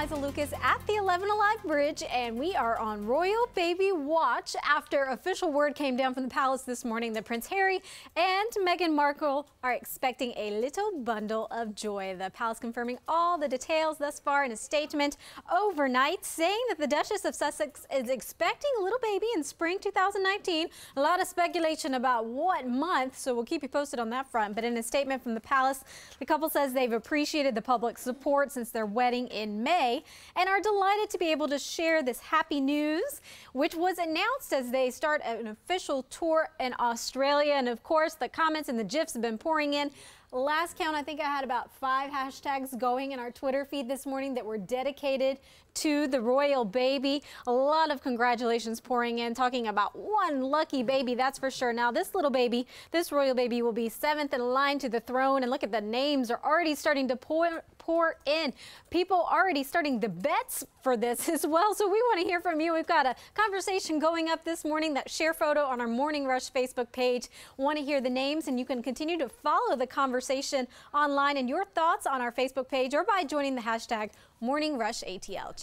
Liza Lucas at the 11 Alive Bridge, and we are on Royal Baby Watch after official word came down from the palace this morning that Prince Harry and Meghan Markle are expecting a little bundle of joy. The palace confirming all the details thus far in a statement overnight, saying that the Duchess of Sussex is expecting a little baby in spring 2019. A lot of speculation about what month, so we'll keep you posted on that front. But in a statement from the palace, the couple says they've appreciated the public support since their wedding in May and are delighted to be able to share this happy news, which was announced as they start an official tour in Australia. And of course, the comments and the GIFs have been pouring in. Last count, I think I had about 5 hashtags going in our Twitter feed this morning that were dedicated to the royal baby. A lot of congratulations pouring in, talking about one lucky baby, that's for sure. Now, this little baby, this royal baby, will be 7th in line to the throne. And look at the names are already starting to pour in. People already starting the bets for this as well. So we want to hear from you. We've got a conversation going up this morning, that share photo on our Morning Rush Facebook page. Want to hear the names, and you can continue to follow the conversation online and your thoughts on our Facebook page or by joining the hashtag Morning Rush ATL.